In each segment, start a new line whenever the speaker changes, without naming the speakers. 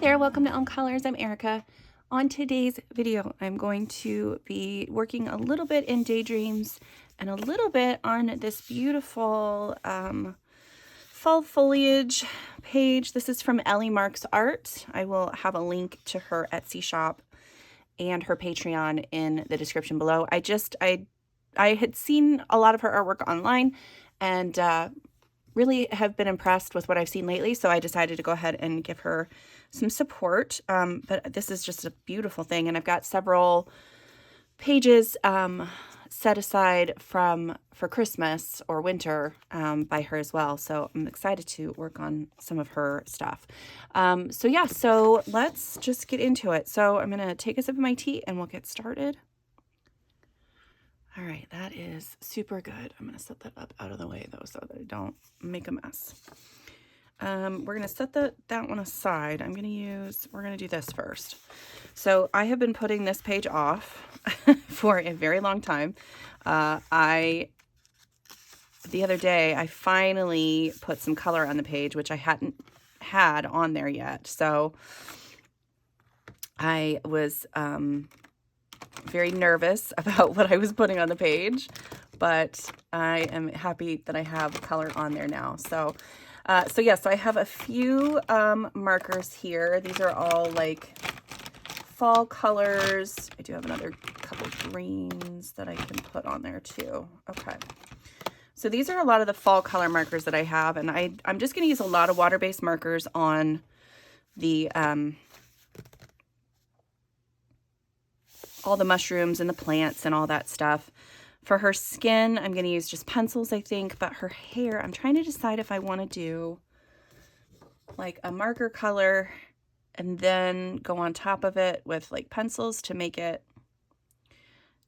there, welcome to Own Colors. I'm Erica. On today's video, I'm going to be working a little bit in Daydreams and a little bit on this beautiful fall foliage page. This is from Ellie Marks Art. I will have a link to her Etsy shop and her Patreon in the description below. I had seen a lot of her artwork online and really have been impressed with what I've seen lately, so I decided to go ahead and give her some support. But this is just a beautiful thing, and I've got several pages set aside for Christmas or winter by her as well, so I'm excited to work on some of her stuff. So let's just get into it. So I'm gonna take a sip of my tea and we'll get started. All right, that is super good. I'm gonna set that up out of the way though, so that I don't make a mess. We're gonna set that one aside. We're gonna do this first. So I have been putting this page off for a very long time. The other day, I finally put some color on the page, which I hadn't had on there yet. So I was, very nervous about what I was putting on the page, but I am happy that I have color on there now. So I have a few markers here. These are all like fall colors. I do have another couple greens that I can put on there too. Okay. So these are a lot of the fall color markers that I have, and I'm just going to use a lot of water-based markers on the all the mushrooms and the plants and all that stuff. For her skin, I'm going to use just pencils, I think, but her hair, I'm trying to decide if I want to do like a marker color and then go on top of it with like pencils to make it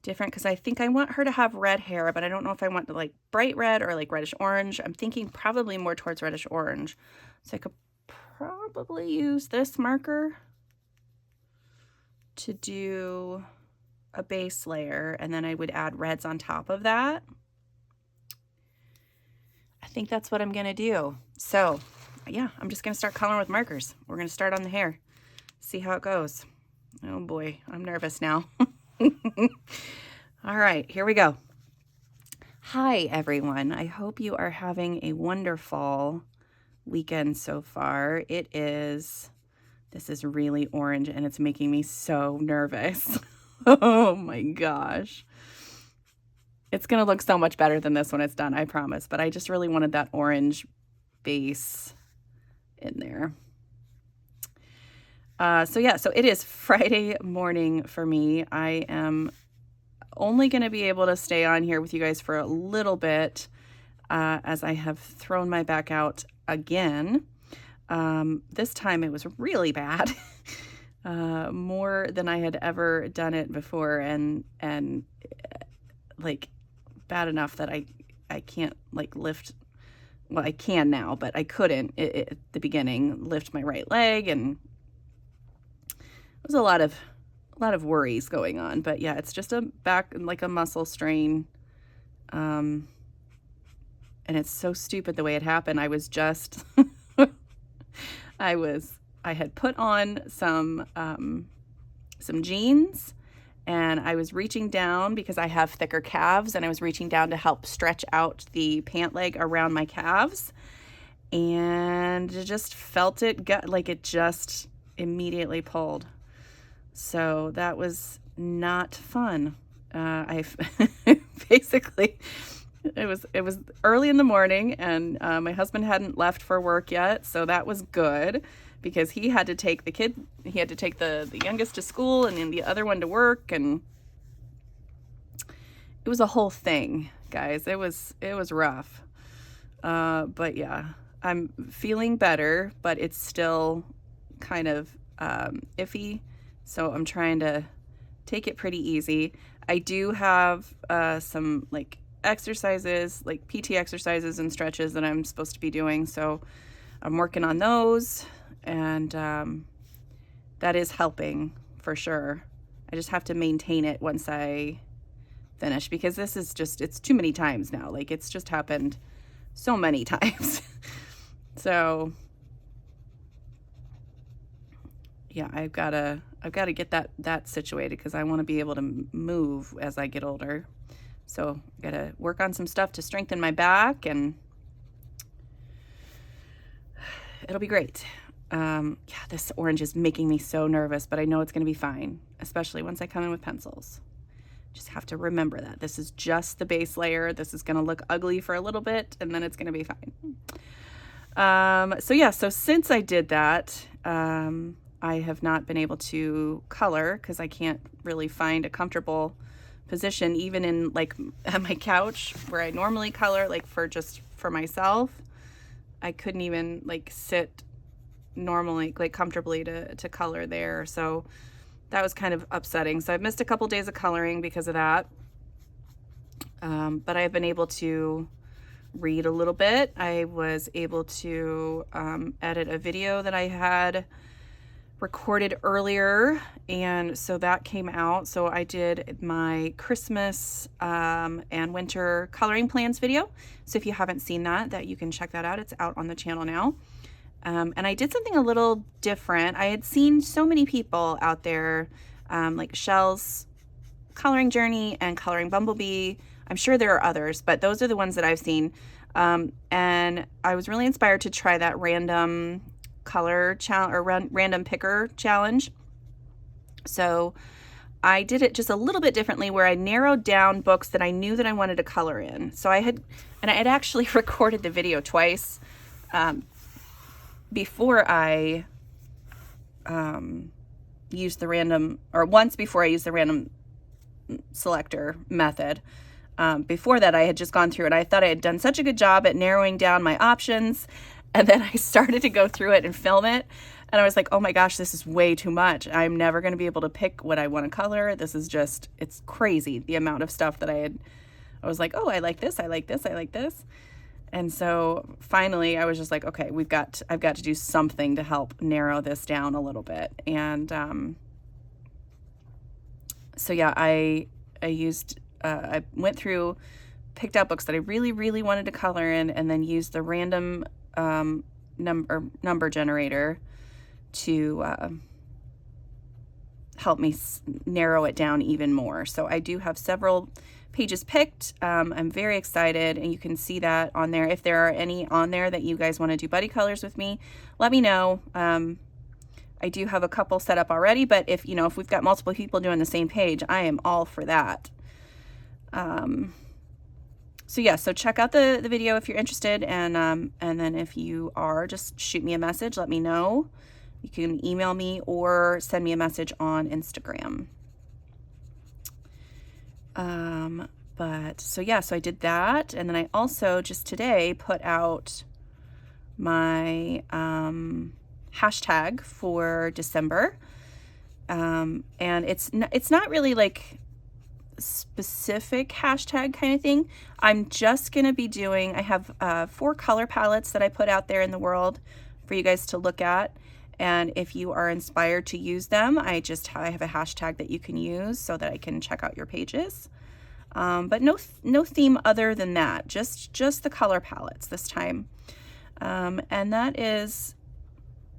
different, because I think I want her to have red hair, but I don't know if I want to like bright red or like reddish orange. I'm thinking probably more towards reddish orange. So I could probably use this marker to do a base layer, and then I would add reds on top of that. I think that's what I'm gonna do. So yeah, I'm just gonna start coloring with markers. We're gonna start on the hair, see how it goes. Oh boy, I'm nervous now. All right, here we go. Hi everyone, I hope you are having a wonderful weekend so far. This is really orange and it's making me so nervous. Oh my gosh. It's going to look so much better than this when it's done, I promise. But I just really wanted that orange base in there. So it is Friday morning for me. I am only going to be able to stay on here with you guys for a little bit as I have thrown my back out again. This time it was really bad. More than I had ever done it before, and like bad enough that I can't like lift. Well, I can now, but I couldn't at the beginning lift my right leg, and it was a lot of worries going on. But yeah, it's just a back, like a muscle strain, and it's so stupid the way it happened. I was just I had put on some jeans, and I was reaching down because I have thicker calves, and I was reaching down to help stretch out the pant leg around my calves, and just felt it it just immediately pulled. So that was not fun. I basically, it was early in the morning, and my husband hadn't left for work yet, so that was good, because he had to take the youngest to school and then the other one to work, and it was a whole thing, guys. It was rough. But yeah, I'm feeling better, but it's still kind of iffy, so I'm trying to take it pretty easy. I do have some like exercises, like PT exercises and stretches that I'm supposed to be doing, so I'm working on those, and that is helping for sure. I just have to maintain it once I finish, because this is just, it's too many times now. Like, it's just happened so many times. So yeah, I've got to get that situated because I want to be able to move as I get older. So I got to work on some stuff to strengthen my back, and it'll be great. Yeah, this orange is making me so nervous, but I know it's going to be fine, especially once I come in with pencils. Just have to remember that this is just the base layer. This is going to look ugly for a little bit, and then it's going to be fine. So yeah, so since I did that, I have not been able to color because I can't really find a comfortable position, even in like at my couch where I normally color, like for myself. I couldn't even like sit normally, like comfortably to color there. So that was kind of upsetting. So I've missed a couple days of coloring because of that. But I've been able to read a little bit. I was able to edit a video that I had recorded earlier, and so that came out. So I did my Christmas and winter coloring plans video. So if you haven't seen that you can check that out. It's out on the channel now. And I did something a little different. I had seen so many people out there, like Shell's coloring journey and coloring Bumblebee. I'm sure there are others, but those are the ones that I've seen. And I was really inspired to try that random color challenge or random picker challenge. So I did it just a little bit differently, where I narrowed down books that I knew that I wanted to color in. So I had actually recorded the video twice, before I used the random, or once before I used the random selector method. Before that, I had just gone through it. I thought I had done such a good job at narrowing down my options, and then I started to go through it and film it, and I was like, oh my gosh, this is way too much. I'm never going to be able to pick what I want to color. This is just, it's crazy, the amount of stuff that I was like, oh, I like this, I like this, I like this. And so finally I was just like, okay, I've got to do something to help narrow this down a little bit. And so yeah, I went through, picked out books that I really, really wanted to color in, and then used the random number generator to help me narrow it down even more. So I do have several pages picked. I'm very excited, and you can see that on there. If there are any on there that you guys want to do buddy colors with me, let me know. I do have a couple set up already, but if we've got multiple people doing the same page, I am all for that. So yeah, so check out the video if you're interested, and then if you are, just shoot me a message, let me know. You can email me or send me a message on Instagram. But so yeah, so I did that, and then I also just today put out my hashtag for December, and it's not really like specific hashtag kind of thing. I'm just gonna be doing, I have 4 color palettes that I put out there in the world for you guys to look at, and if you are inspired to use them, I have a hashtag that you can use so that I can check out your pages. But no theme other than that, just the color palettes this time. And that is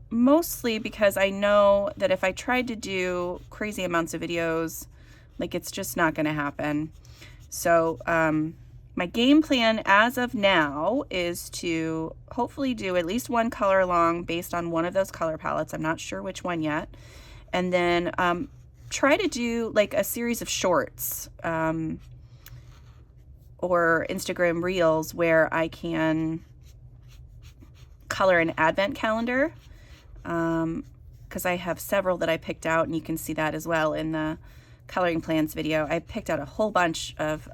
mostly because I know that if I tried to do crazy amounts of videos, like, it's just not going to happen. So my game plan as of now is to hopefully do at least one color along based on one of those color palettes. I'm not sure which one yet. And then try to do like a series of shorts or Instagram reels where I can color an advent calendar, because I have several that I picked out, and you can see that as well in the coloring plans video. I picked out a whole bunch of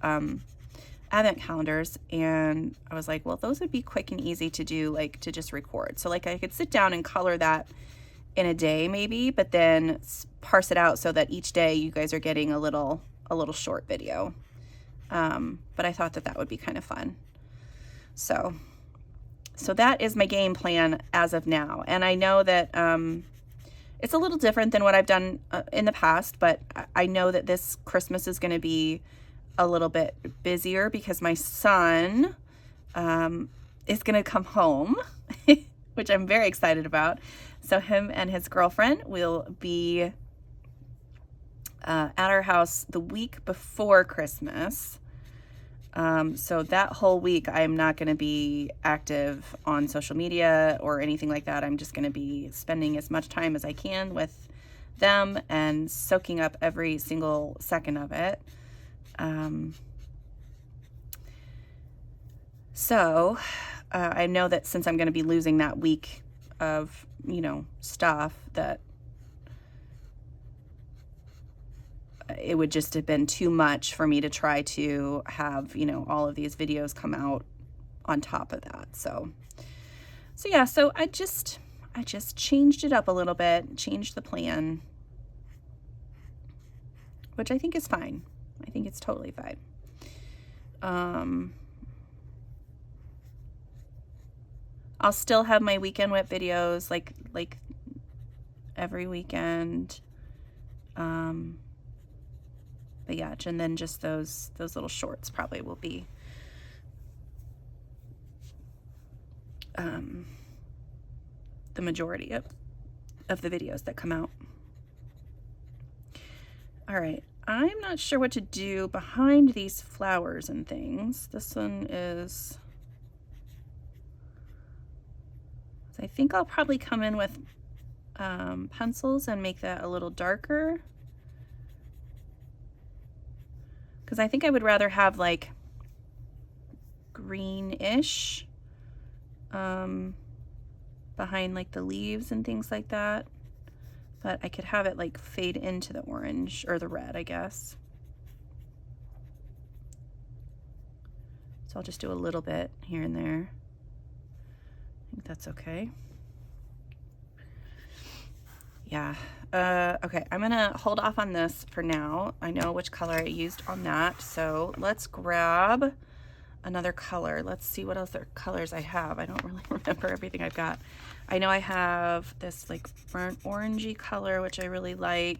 advent calendars, and I was like, well, those would be quick and easy to do, like to just record. So like I could sit down and color that in a day maybe, but then parse it out so that each day you guys are getting a little short video. But I thought that would be kind of fun. So that is my game plan as of now. And I know that it's a little different than what I've done in the past, but I know that this Christmas is going to be a little bit busier because my son is going to come home which I'm very excited about. So him and his girlfriend will be at our house the week before Christmas. So that whole week, I'm not going to be active on social media or anything like that. I'm just going to be spending as much time as I can with them and soaking up every single second of it. So I know that since I'm going to be losing that week of, you know, stuff, that it would just have been too much for me to try to have, you know, all of these videos come out on top of that. So yeah, so I just changed it up a little bit, changed the plan, which I think is fine. I think it's totally fine. I'll still have my weekend whip videos like every weekend. But yeah, and then just those little shorts probably will be the majority of the videos that come out. All right, I'm not sure what to do behind these flowers and things. This one is, I think I'll probably come in with pencils and make that a little darker. Because I think I would rather have like greenish behind like the leaves and things like that. But I could have it like fade into the orange or the red, I guess. So I'll just do a little bit here and there. I think that's okay. Yeah. Okay, I'm gonna hold off on this for now. I know which color I used on that, so let's grab another color. Let's see what other colors I have. I don't really remember everything I've got. I know I have this like burnt orangey color, which I really like.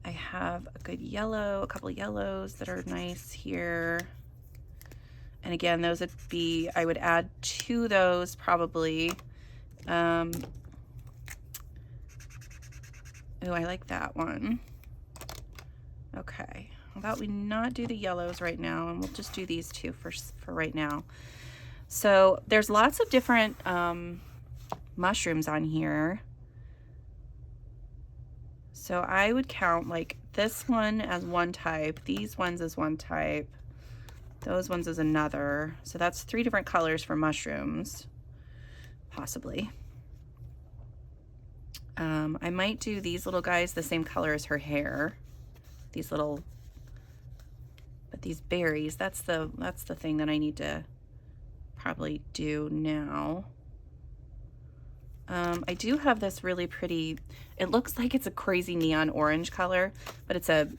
I have a good yellow, a couple of yellows that are nice here. And again, those would be, I would add to those probably. Oh, I like that one. Okay, how about we not do the yellows right now, and we'll just do these two for right now. So there's lots of different mushrooms on here. So I would count like this one as one type, these ones as one type, those ones as another. So that's 3 different colors for mushrooms, possibly. I might do these little guys the same color as her hair. These little, but these berries, that's the thing that I need to probably do now. I do have this really pretty, it looks like it's a crazy neon orange color, but it's a,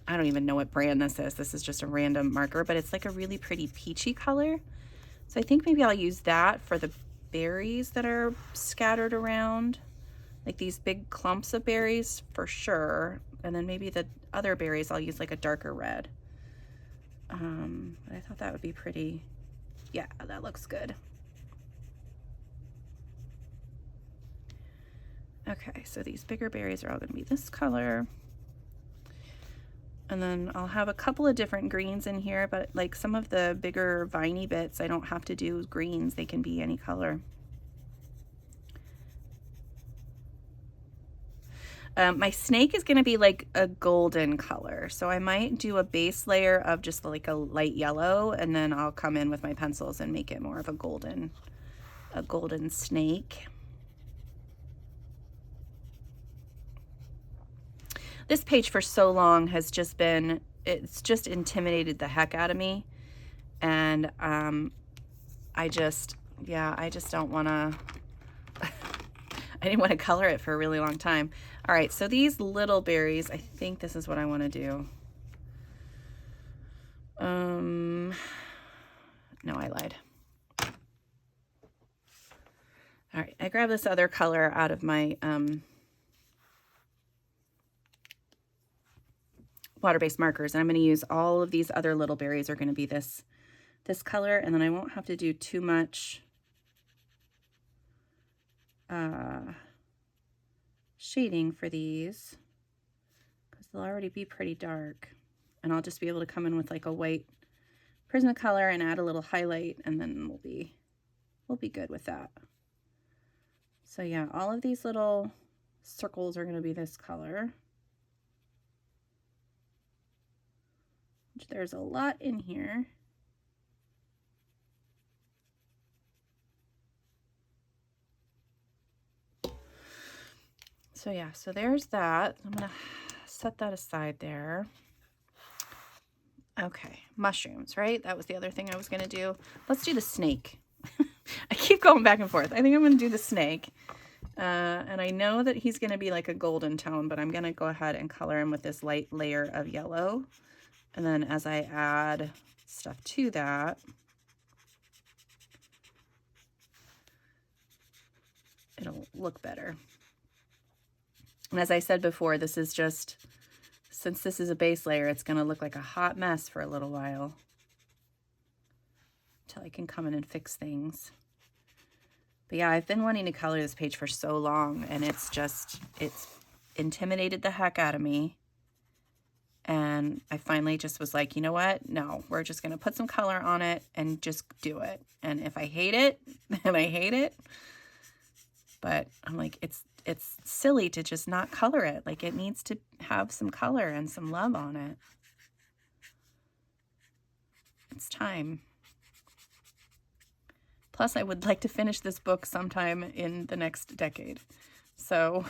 I don't even know what brand this is. This is just a random marker, but it's like a really pretty peachy color. So I think maybe I'll use that for the berries that are scattered around. Like these big clumps of berries for sure. And then maybe the other berries I'll use like a darker red. I thought that would be pretty. Yeah, that looks good. Okay, so these bigger berries are all going to be this color. And then I'll have a couple of different greens in here, but like some of the bigger viney bits, I don't have to do greens. They can be any color. My snake is going to be like a golden color, so I might do a base layer of just like a light yellow, and then I'll come in with my pencils and make it more of a golden snake. This page for so long has just been, it's just intimidated the heck out of me, and I just don't want to, I didn't want to color it for a really long time. All right, so these little berries, I think this is what I want to do. No, I lied. All right, I grabbed this other color out of my water-based markers, and I'm going to use all of these other little berries are going to be this color, and then I won't have to do too much shading for these because they'll already be pretty dark. And I'll just be able to come in with like a white Prismacolor and add a little highlight, and then we'll be good with that. So yeah, all of these little circles are going to be this color. There's a lot in here. So yeah, so there's that. I'm going to set that aside there. Okay, mushrooms, right? That was the other thing I was going to do. Let's do the snake. I keep going back and forth. I think I'm going to do the snake. And I know that he's going to be like a golden tone, but I'm going to go ahead and color him with this light layer of yellow. And then as I add stuff to that, it'll look better. And as I said before, this is just, since this is a base layer, it's going to look like a hot mess for a little while until I can come in and fix things. But yeah, I've been wanting to color this page for so long, and it's intimidated the heck out of me. And I finally just was like, you know what? No, we're just going to put some color on it and just do it. And if I hate it, then I hate it. But I'm like, it's silly to just not color it. Like, it needs to have some color and some love on it. It's time. Plus, I would like to finish this book sometime in the next decade. So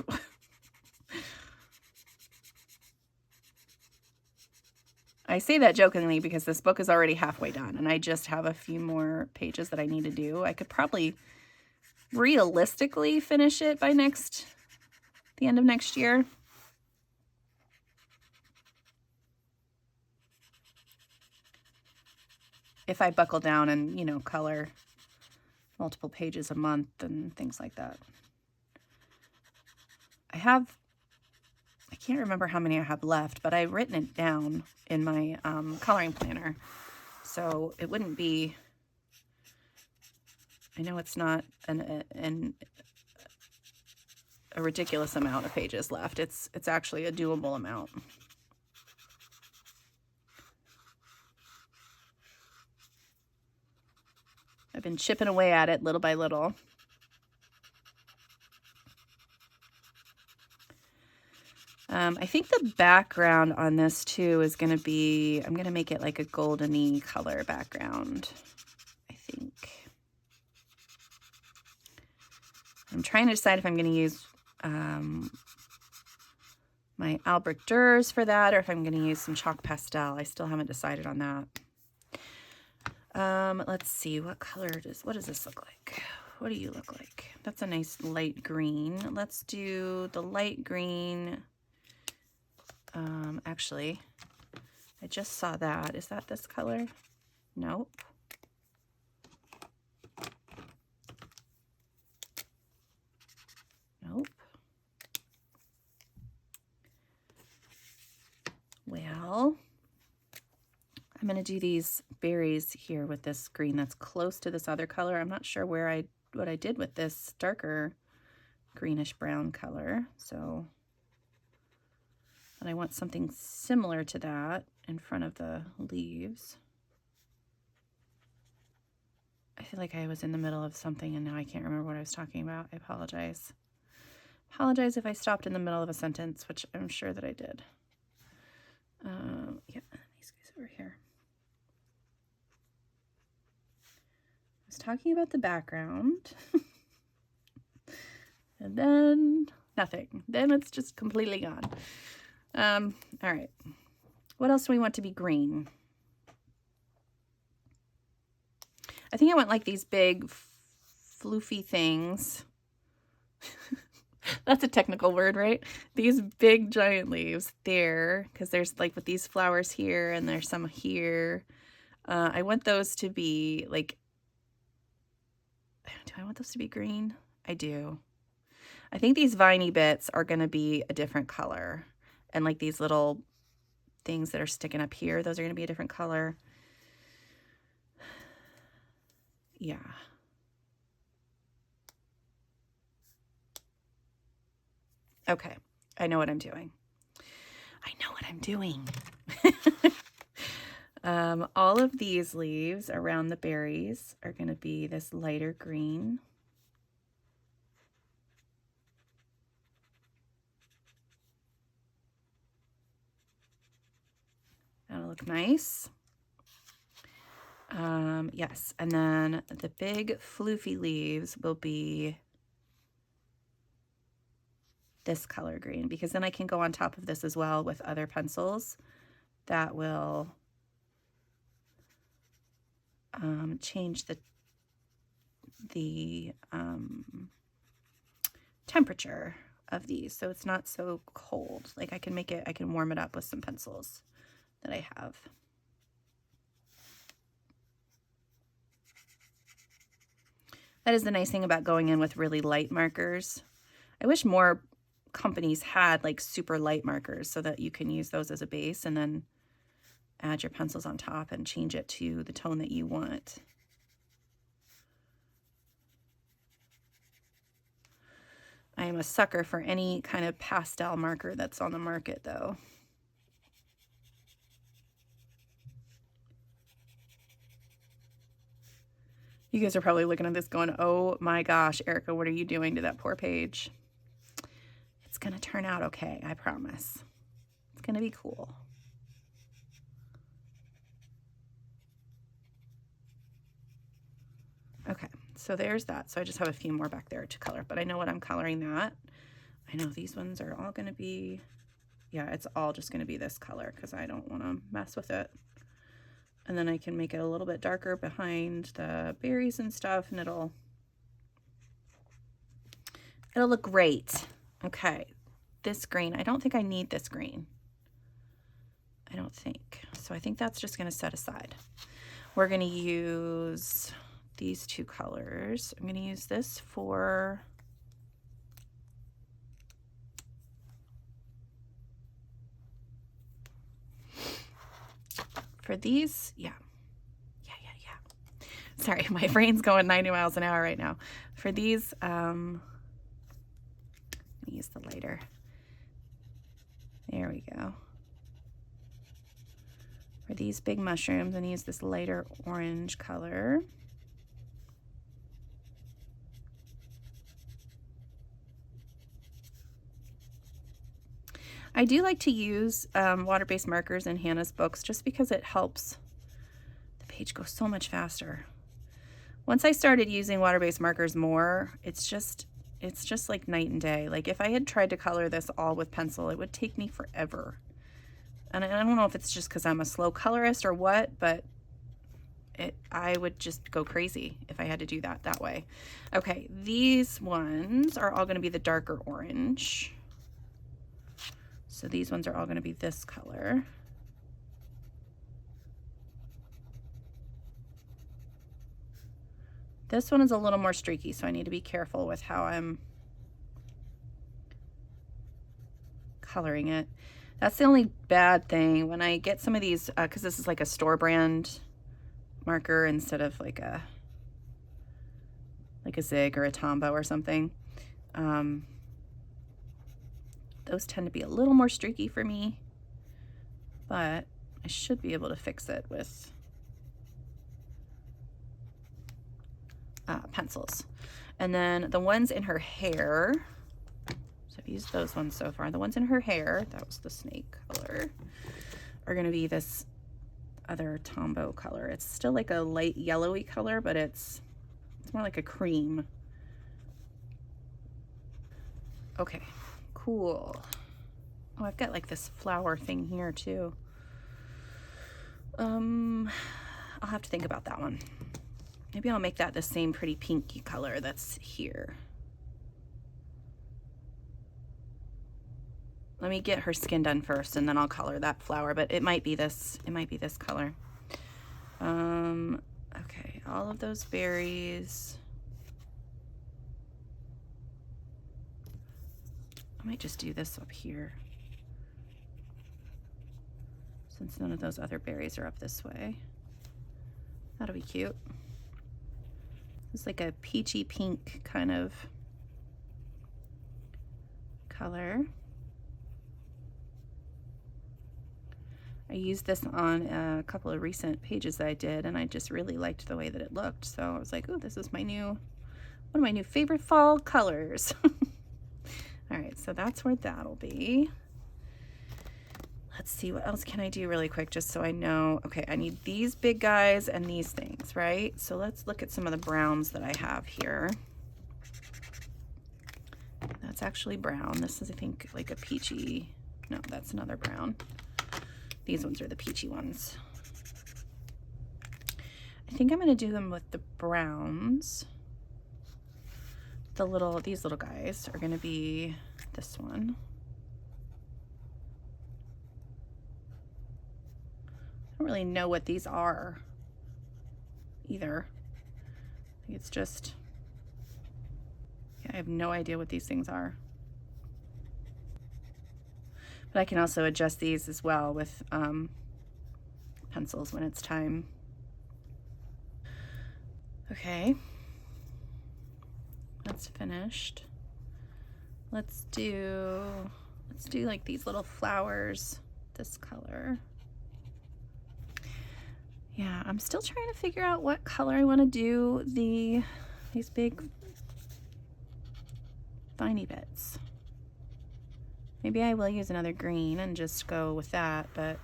I say that jokingly because this book is already halfway done and I just have a few more pages that I need to do. I could probably realistically finish it by the end of next year. If I buckle down and, you know, color multiple pages a month and things like that. I can't remember how many I have left, but I've written it down in my coloring planner. So it wouldn't be, I know it's not a ridiculous amount of pages left. It's actually a doable amount. I've been chipping away at it little by little. I think the background on this too is going to be, I'm going to make it like a goldeny color background, I think. I'm trying to decide if I'm going to use my Albrecht Dürer for that or if I'm going to use some chalk pastel. I still haven't decided on that. Let's see, what does this look like? What do you look like? That's a nice light green. Let's do the light green. Actually, I just saw that. Is that this color? Nope. Nope. Well, I'm going to do these berries here with this green that's close to this other color. I'm not sure what I did with this darker greenish brown color. So, and I want something similar to that in front of the leaves. I feel like I was in the middle of something and now I can't remember what I was talking about. I apologize. Apologize if I stopped in the middle of a sentence, which I'm sure that I did. Yeah, these guys over here. I was talking about the background. And then nothing. Then it's just completely gone. All right. What else do we want to be green? I think I want like these big floofy things. That's a technical word, right? These big giant leaves there, because there's like with these flowers here and there's some here. I want those to be like, do I want those to be green? I do. I think these viney bits are going to be a different color. And like these little things that are sticking up here, those are going to be a different color. Yeah. Okay, I know what I'm doing. I know what I'm doing. All of these leaves around the berries are going to be this lighter green. That'll look nice. Yes, and then the big floofy leaves will be this color green, because then I can go on top of this as well with other pencils that will change the temperature of these, so it's not so cold. Like I can warm it up with some pencils that I have. That is the nice thing about going in with really light markers. I wish more companies had like super light markers so that you can use those as a base and then add your pencils on top and change it to the tone that you want. I am a sucker for any kind of pastel marker that's on the market though. You guys are probably looking at this going, oh my gosh, Erica, what are you doing to that poor page? It's gonna turn out okay, I promise. It's gonna be cool. Okay, so there's that. So I just have a few more back there to color, but I know what I'm coloring that. I know these ones are all gonna be, yeah, it's all just gonna be this color because I don't wanna mess with it. And then I can make it a little bit darker behind the berries and stuff, and it'll look great. Okay, this green, I don't think I need this green. I don't think. So I think that's just gonna set aside. We're gonna use these two colors. I'm gonna use this for these, yeah. Sorry, my brain's going 90 miles an hour right now. For these, I'm gonna use the lighter. There we go. For these big mushrooms, I'm gonna use this lighter orange color. I do like to use water-based markers in Hannah's books just because it helps the page go so much faster. Once I started using water-based markers more, it's just like night and day. Like if I had tried to color this all with pencil, it would take me forever. And I don't know if it's just because I'm a slow colorist or what, but I would just go crazy if I had to do that way. Okay, these ones are all going to be the darker orange. So these ones are all going to be this color. This one is a little more streaky, so I need to be careful with how I'm coloring it. That's the only bad thing when I get some of these, because this is like a store brand marker instead of like a Zig or a Tombow or something. Those tend to be a little more streaky for me, but I should be able to fix it with pencils. And then the ones in her hair, so I've used those ones so far. The ones in her hair, that was the snake color, are going to be this other Tombow color. It's still like a light yellowy color, but it's more like a cream. Okay, cool. Oh, I've got like this flower thing here too. I'll have to think about that one. Maybe I'll make that the same pretty pinky color that's here. Let me get her skin done first and then I'll color that flower, but it might be this color. Okay, all of those berries. I might just do this up here, since none of those other berries are up this way. That'll be cute. It's like a peachy pink kind of color. I used this on a couple of recent pages that I did, and I just really liked the way that it looked. So I was like, oh, this is one of my new favorite fall colors. All right, so that's where that'll be. Let's see, what else can I do really quick just so I know. Okay, I need these big guys and these things, right? So let's look at some of the browns that I have here. That's actually brown. This is, I think, like a peachy. No, that's another brown. These ones are the peachy ones. I think I'm going to do them with the browns. These little guys are going to be this one. I don't really know what these are either. I think it's just, yeah, I have no idea what these things are. But I can also adjust these as well with pencils when it's time. Okay, that's finished. Let's do like these little flowers, this color. Yeah, I'm still trying to figure out what color I want to do these big viney bits. Maybe I will use another green and just go with that, but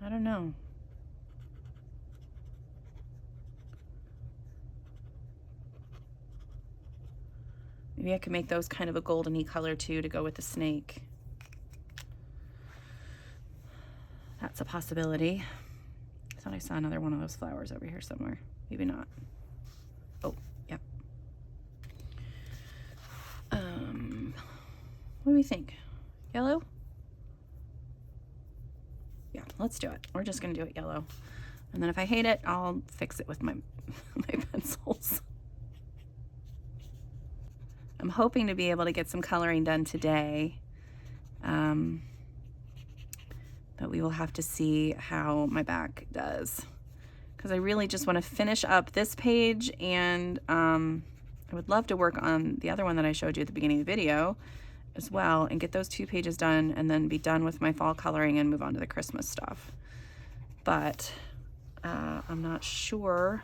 I don't know. Maybe I could make those kind of a goldeny color too to go with the snake. That's a possibility. I thought I saw another one of those flowers over here somewhere. Maybe not. Oh, yeah. What do we think? Yellow? Yeah, let's do it. We're just gonna do it yellow. And then if I hate it, I'll fix it with my pencils. I'm hoping to be able to get some coloring done today. But we will have to see how my back does. Because I really just want to finish up this page, and I would love to work on the other one that I showed you at the beginning of the video as well, and get those 2 pages done, and then be done with my fall coloring and move on to the Christmas stuff. But I'm not sure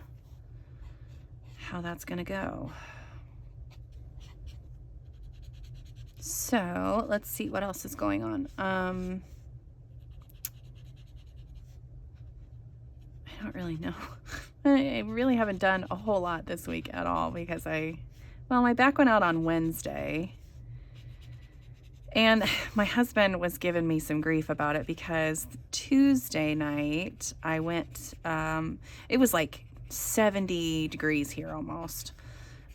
how that's gonna go. So let's see what else is going on. I don't really know. I really haven't done a whole lot this week at all because my back went out on Wednesday, and my husband was giving me some grief about it because Tuesday night I went, it was like 70 degrees here almost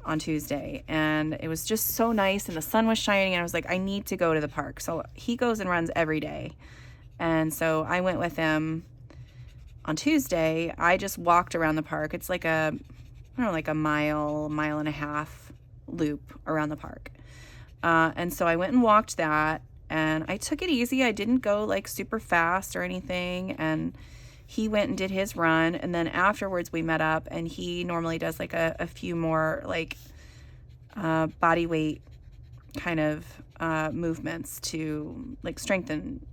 on Tuesday, and it was just so nice and the sun was shining, and I was like, I need to go to the park. So he goes and runs every day, and so I went with him. On Tuesday, I just walked around the park. It's like I don't know, like a mile and a half loop around the park. And so I went and walked that, and I took it easy. I didn't go like super fast or anything. And he went and did his run. And then afterwards we met up, and he normally does like a few more like body weight kind of movements to like strengthen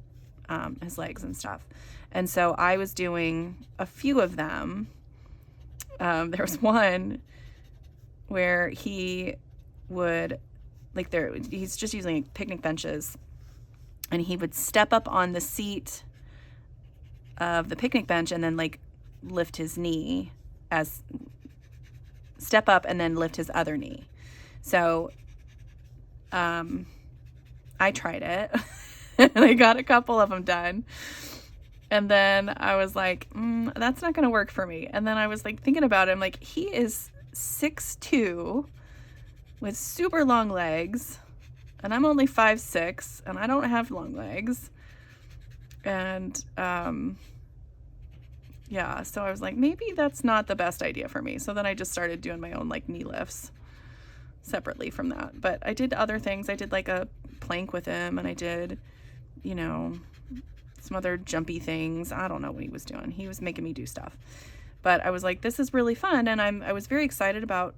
his legs and stuff. And so I was doing a few of them. There was one where he would, like he's just using like picnic benches, and he would step up on the seat of the picnic bench and then like lift his knee step up and then lift his other knee. So I tried it and I got a couple of them done. And then I was like, that's not going to work for me. And then I was like thinking about it. I'm like, he is 6'2" with super long legs, and I'm only 5'6", and I don't have long legs. And yeah, so I was like, maybe that's not the best idea for me. So then I just started doing my own like knee lifts separately from that. But I did other things. I did like a plank with him, and I did, you know, some other jumpy things. I don't know what he was doing. He was making me do stuff. But I was like, this is really fun, and I was very excited about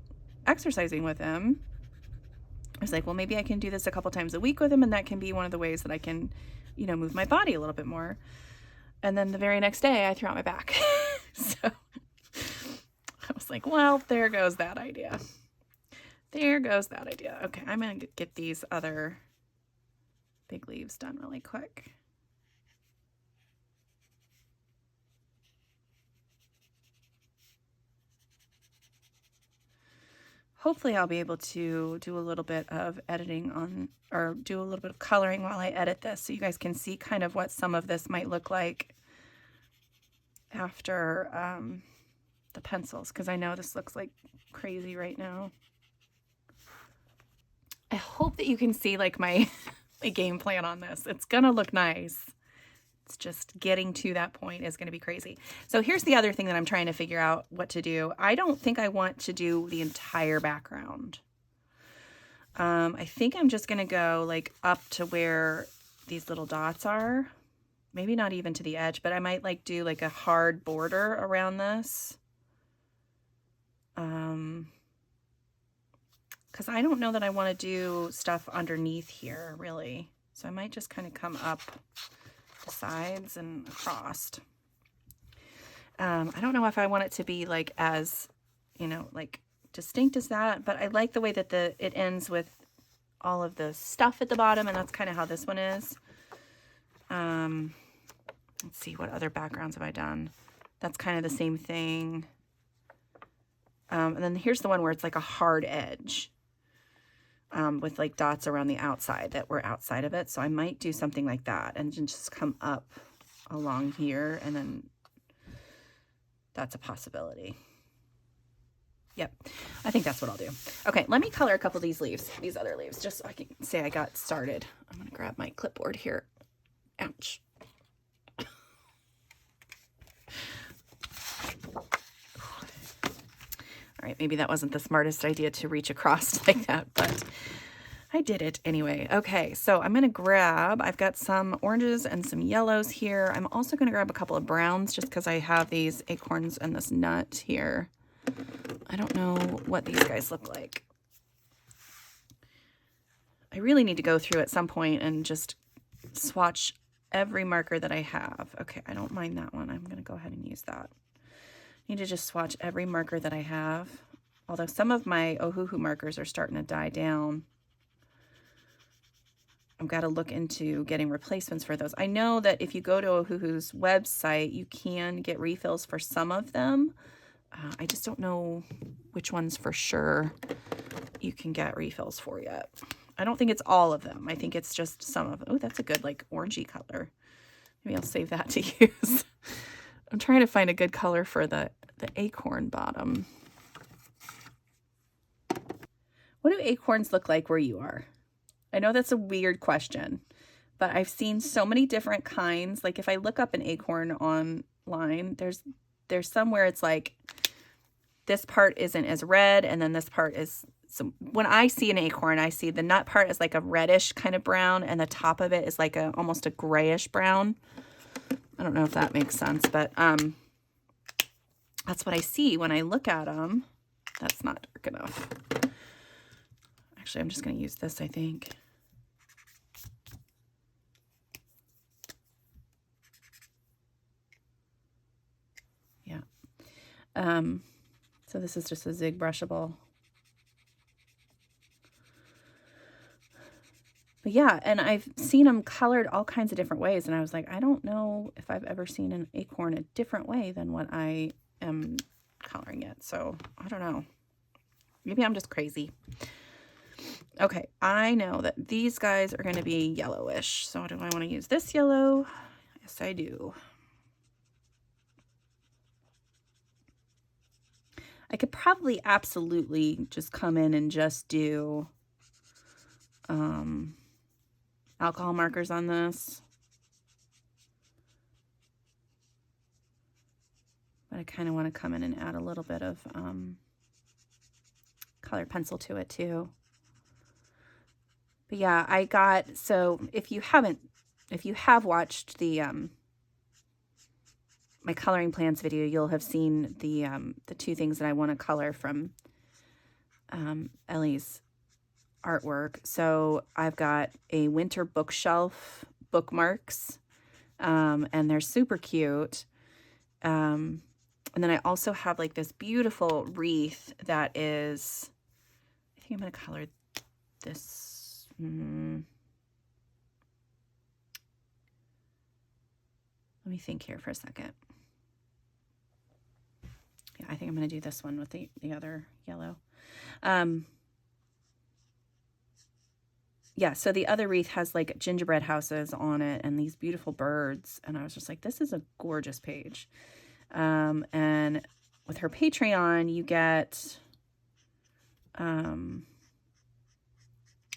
exercising with him. was like, well, maybe I can do this a couple times a week with him, and that can be one of the ways that I can, you know, move my body a little bit more. And then the very next day I threw out my back. So I was like, well, there goes that idea. There goes that idea. Okay, I'm going to get these other big leaves done really quick. Hopefully I'll be able to do a little bit of editing on, or do a little bit of coloring while I edit this, so you guys can see kind of what some of this might look like after the pencils, because I know this looks like crazy right now. I hope that you can see like my game plan on this. It's gonna look nice. It's just getting to that point is going to be crazy. So here's the other thing that I'm trying to figure out what to do. I don't think I want to do the entire background. I think I'm just going to go like up to where these little dots are. Maybe not even to the edge, but I might like do like a hard border around this. Because I don't know that I want to do stuff underneath here really. So I might just kind of come up the sides and across. I don't know if I want it to be like as, you know, like distinct as that, but I like the way that it ends with all of the stuff at the bottom, and that's kind of how this one is. Let's see, what other backgrounds have I done? That's kind of the same thing. And then here's the one where it's like a hard edge. With like dots around the outside that were outside of it. So I might do something like that and just come up along here, and then that's a possibility. Yep, I think that's what I'll do. Okay, let me color a couple of these leaves, these other leaves, just so I can say I got started. I'm gonna grab my clipboard here. Ouch. All right, maybe that wasn't the smartest idea to reach across like that, but I did it anyway. Okay, so I'm going to grab, I've got some oranges and some yellows here. I'm also going to grab a couple of browns just because I have these acorns and this nut here. I don't know what these guys look like. I really need to go through at some point and just swatch every marker that I have. Okay, I don't mind that one. I'm going to go ahead and use that. Need to just swatch every marker that I have, although some of my Ohuhu markers are starting to die down. I've got to look into getting replacements for those. I know that if you go to Ohuhu's website, you can get refills for some of them. I just don't know which ones for sure you can get refills for yet. I don't think it's all of them. I think it's just some of them. Oh, that's a good like orangey color. Maybe I'll save that to use. I'm trying to find a good color for the acorn bottom. What do acorns look like where you are? I know that's a weird question, but I've seen so many different kinds. Like if I look up an acorn online, there's somewhere it's like this part isn't as red, and then this part is. So when I see an acorn, I see the nut part is like a reddish kind of brown, and the top of it is like almost a grayish brown. I don't know if that makes sense, but that's what I see when I look at them. That's not dark enough. Actually, I'm just going to use this, I think. Yeah. So this is just a zig brushable. But yeah, and I've seen them colored all kinds of different ways, and I was like, I don't know if I've ever seen an acorn a different way than what I am coloring it. So I don't know. Maybe I'm just crazy. Okay, I know that these guys are going to be yellowish. So do I want to use this yellow? Yes, I do. I could probably absolutely just come in and just do alcohol markers on this. But I kind of want to come in and add a little bit of colored pencil to it too. But yeah, so if you have watched the my coloring plans video, you'll have seen the two things that I want to color from Ellie's artwork. So I've got a winter bookshelf bookmarks, and they're super cute. And then I also have like this beautiful wreath that is, I think I'm going to color this. Let me think here for a second. Yeah, I think I'm going to do this one with the other yellow. Yeah, so the other wreath has like gingerbread houses on it and these beautiful birds. And I was just like, this is a gorgeous page. And with her Patreon, you get,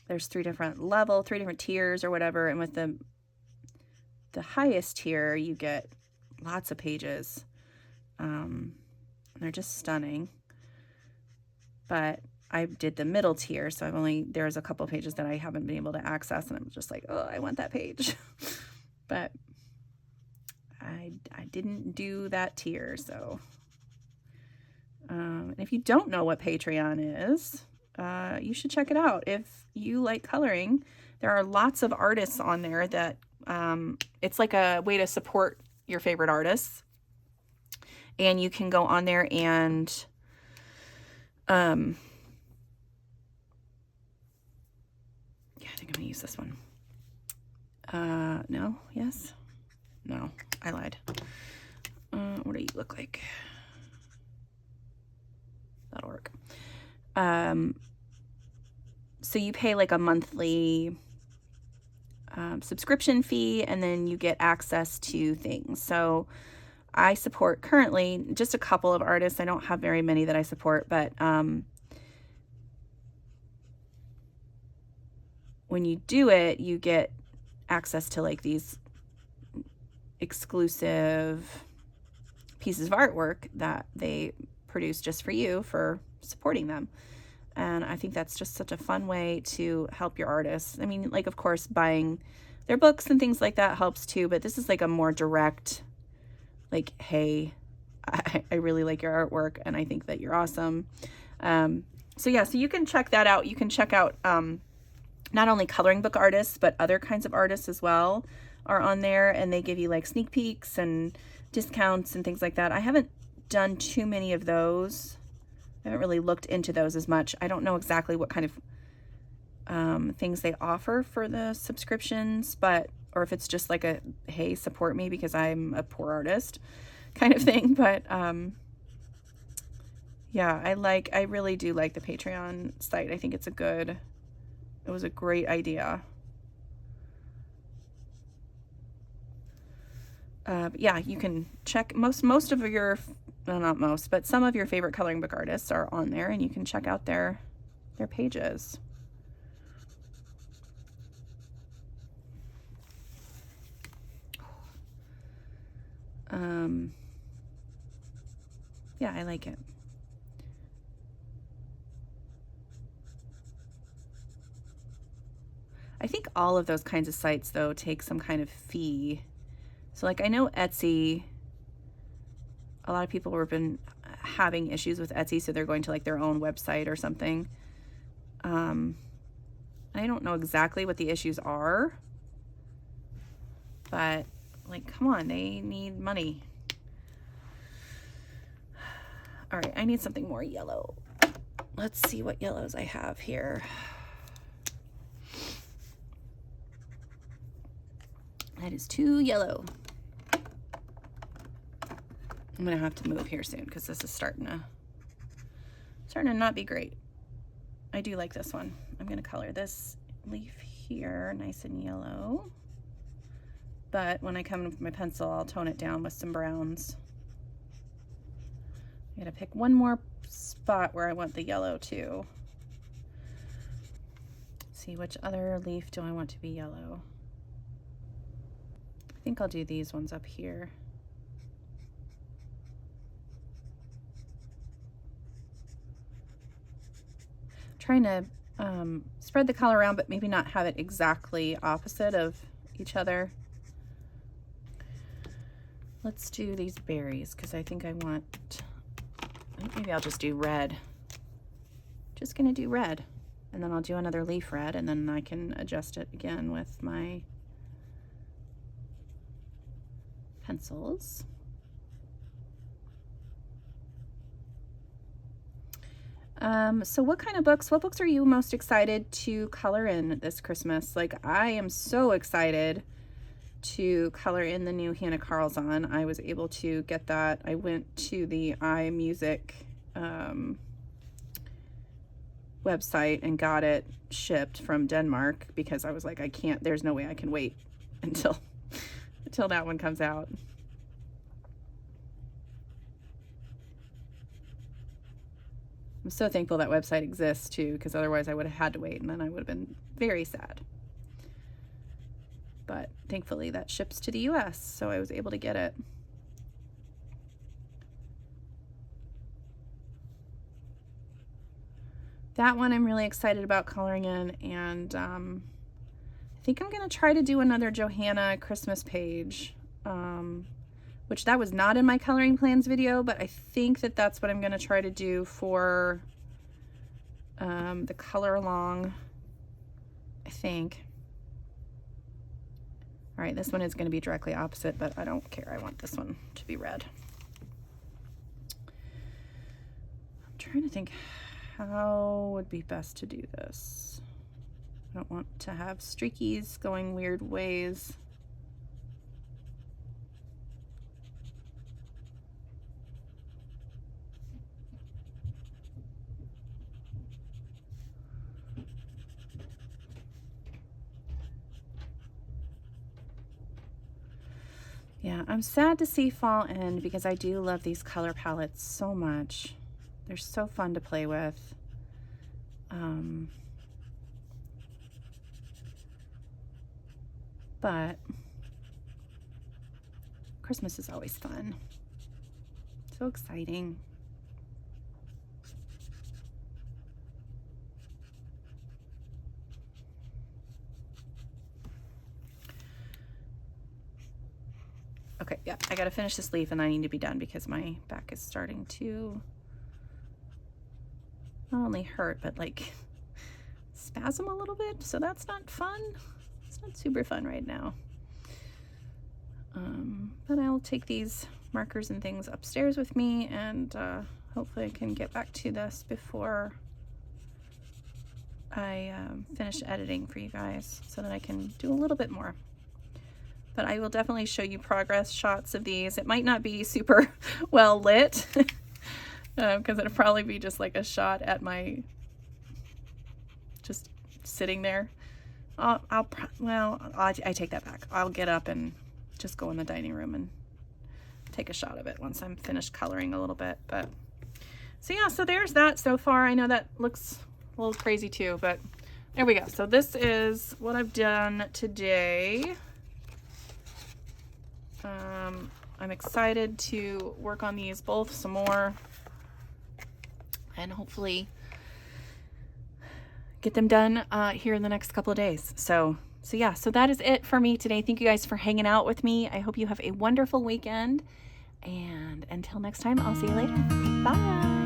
there's 3 different tiers or whatever. And with the highest tier, you get lots of pages. They're just stunning. But I did the middle tier, so there's a couple pages that I haven't been able to access, and I'm just like, oh, I want that page. But I didn't do that tier, so. And if you don't know what Patreon is, you should check it out. If you like coloring, there are lots of artists on there that it's like a way to support your favorite artists. And you can go on there and yeah, I think I'm gonna use this one. No, yes, no, I lied. What do you look like? That'll work. So you pay like a monthly subscription fee, and then you get access to things. So I support currently just a couple of artists. I don't have very many that I support, but when you do it, you get access to like these exclusive pieces of artwork that they produce just for you for supporting them. And I think that's just such a fun way to help your artists. I mean, like, of course, buying their books and things like that helps too, but this is like a more direct, like, hey, I really like your artwork and I think that you're awesome. So yeah, so you can check that out. You can check out not only coloring book artists, but other kinds of artists as well are on there, and they give you like sneak peeks and discounts and things like that. I haven't done too many of those. I haven't really looked into those as much. I don't know exactly what kind of things they offer for the subscriptions, or if it's just like a, hey, support me because I'm a poor artist kind of thing. But yeah, I really do like the Patreon site. I think it was a great idea. But yeah, you can check most of your, well, not most, but some of your favorite coloring book artists are on there, and you can check out their pages. Yeah, I like it. I think all of those kinds of sites, though, take some kind of fee. So, like, I know Etsy, a lot of people have been having issues with Etsy, so they're going to, like, their own website or something. I don't know exactly what the issues are, but, like, come on, they need money. All right, I need something more yellow. Let's see what yellows I have here. That is too yellow. I'm gonna have to move here soon because this is starting to not be great. I do like this one. I'm gonna color this leaf here nice and yellow. But when I come in with my pencil, I'll tone it down with some browns. I gotta pick one more spot where I want the yellow too. See, which other leaf do I want to be yellow? I think I'll do these ones up here. Trying to spread the color around, but maybe not have it exactly opposite of each other. Let's do these berries because I think maybe I'll just do red. Just gonna do red And then I'll do another leaf red, and then I can adjust it again with my pencils. So what books are you most excited to color in this Christmas? Like, I am so excited to color in the new Hanna Karlzon. I was able to get that. I went to the iMusic website and got it shipped from Denmark because I was like, there's no way I can wait until that one comes out. I'm so thankful that website exists too, because otherwise I would have had to wait and then I would have been very sad. But thankfully that ships to the US, so I was able to get it. That one I'm really excited about coloring in, and I think I'm gonna try to do another Johanna Christmas page, which that was not in my coloring plans video, but I think that's what I'm gonna try to do for the color along, I think. All right, this one is gonna be directly opposite, but I don't care. I want this one to be red. I'm trying to think how would be best to do this. I don't want to have streakies going weird ways. Yeah, I'm sad to see fall end because I do love these color palettes so much. They're so fun to play with. But Christmas is always fun. So exciting. Okay, yeah, I gotta finish this leaf and I need to be done because my back is starting to not only hurt, but like spasm a little bit, so that's not fun. It's not super fun right now. But I'll take these markers and things upstairs with me, and hopefully I can get back to this before I finish editing for you guys so that I can do a little bit more. But I will definitely show you progress shots of these. It might not be super well lit because it'll probably be just like a shot at my, just sitting there. I take that back. I'll get up and just go in the dining room and take a shot of it once I'm finished coloring a little bit. But so yeah, so there's that so far. I know that looks a little crazy too, but there we go. So this is what I've done today. I'm excited to work on these both some more and hopefully get them done here in the next couple of days. So yeah, so that is it for me today. Thank you guys for hanging out with me. I hope you have a wonderful weekend, and until next time, I'll see you later. Bye.